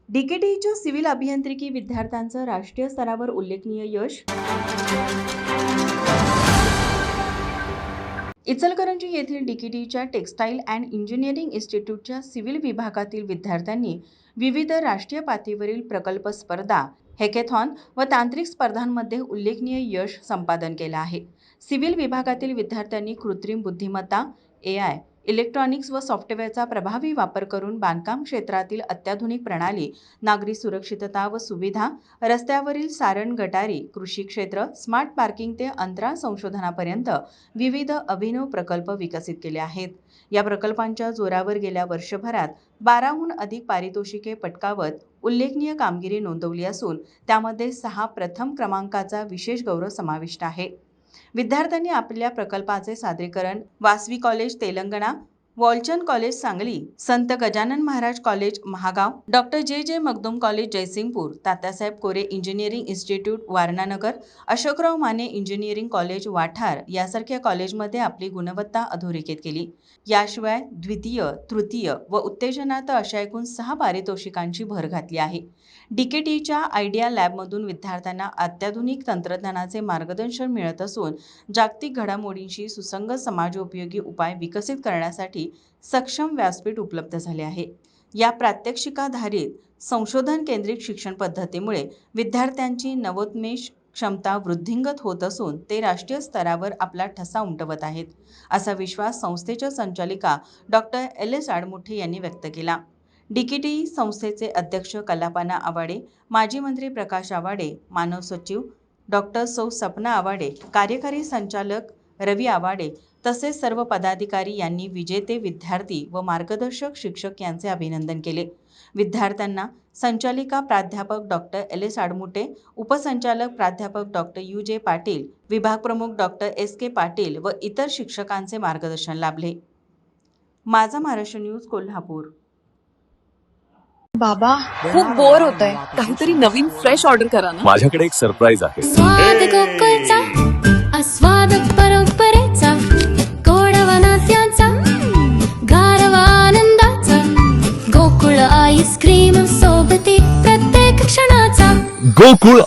डीकेटीच्या civil अभियांत्रिकी विद्यार्थ्यांचं राष्ट्रीय स्तरावर उल्लेखनीय यश. इचलकरंजी येथील डीकेटीच्या टेक्स्टाईल अँड इंजिनिअरिंग इन्स्टिट्यूटच्या सिव्हिल विभागातील विद्यार्थ्यांनी विविध राष्ट्रीय पातळीवरील प्रकल्प स्पर्धा, हॅकेथॉन व तांत्रिक स्पर्धांमध्ये उल्लेखनीय यश संपादन केलं आहे. सिव्हिल विभागातील विद्यार्थ्यांनी कृत्रिम बुद्धिमत्ता, AI, इलेक्ट्रॉनिक्स व सॉफ्टवेअरचा प्रभावी वापर करून बांधकाम क्षेत्रातील अत्याधुनिक प्रणाली, नागरी सुरक्षितता व सुविधा, रस्त्यावरील सारण गटारी, कृषी क्षेत्र, स्मार्ट पार्किंग ते अंतराळ संशोधनापर्यंत विविध अभिनव प्रकल्प विकसित केले आहेत. या प्रकल्पांच्या जोरावर गेल्या वर्षभरात 12हून अधिक पारितोषिके पटकावत उल्लेखनीय कामगिरी नोंदवली असून त्यामध्ये 6 प्रथम क्रमांकाचा विशेष गौरव समाविष्ट आहे. विद्यार्थ्यांनी आपल्या प्रकल्पाचे सादरीकरण Vasavi college Telangana, Walchand college Sangli, Sant Gajanan Maharaj college Mahagaon, doctor J Magdum college Jaysingpur, Tatyasaheb Kore engineering institute Warananagar, Ashokrao Mane engineering college Wathar यासारख्या कॉलेजमध्ये आपली गुणवत्ता अधोरेखित केली. याशिवाय द्वितीय, तृतीय व उत्तेजनार्थ अशा एकूण 6 पारितोषिकांची भर घातली आहे. डीकेटीच्या आयडिया लॅबमधून विद्यार्थ्यांना अत्याधुनिक तंत्रज्ञानाचे मार्गदर्शन मिळत असून जागतिक घडामोडींशी सुसंगत समाजोपयोगी उपाय विकसित करण्यासाठी सक्षम व्यासपीठ उपलब्ध झाले आहे. या प्रात्यक्षिकाधारित संशोधन केंद्रित शिक्षण पद्धतीमुळे विद्यार्थ्यांची नवोन्मेष क्षमता वृद्धिंगत होत असून ते राष्ट्रीय स्तरावर आपला ठसा उमटवत आहेत, असा विश्वास संस्थेच्या संचालिका डॉक्टर LS आडमुठे यांनी व्यक्त केला. डीकेटी संस्थेचे अध्यक्ष कल्लापाना आवाडे, माजी मंत्री प्रकाश आवाडे, मानव सचिव डॉक्टर सौ सपना आवाडे, कार्यकारी संचालक रवी आवाडे तसेच सर्व पदाधिकारी यांनी विजेते विद्यार्थी व मार्गदर्शक शिक्षक यांचे अभिनंदन केले. विद्यार्थ्यांना संचालिका प्राध्यापक डॉक्टर LS आडमुटे, उपसंचालक प्राध्यापक डॉक्टर UJ पाटील, विभाग प्रमुख डॉक्टर SK पाटील व इतर शिक्षकांचे मार्गदर्शन लाभले. माझा महाराष्ट्र न्यूज कोल्हापूर. बाबा खूप बोर होतंय, काहीतरी नवीन फ्रेश ऑर्डर करा ना. माझ्याकडे एक सरप्राईज आहे. स्वाद गोकुळचा, आस्वाद परंपरेचा, गोडवा नात्याचा, गारवा आनंदाचा, गोकुळ आईस्क्रीम सोबती प्रत्येक क्षणाचा. गोकुळ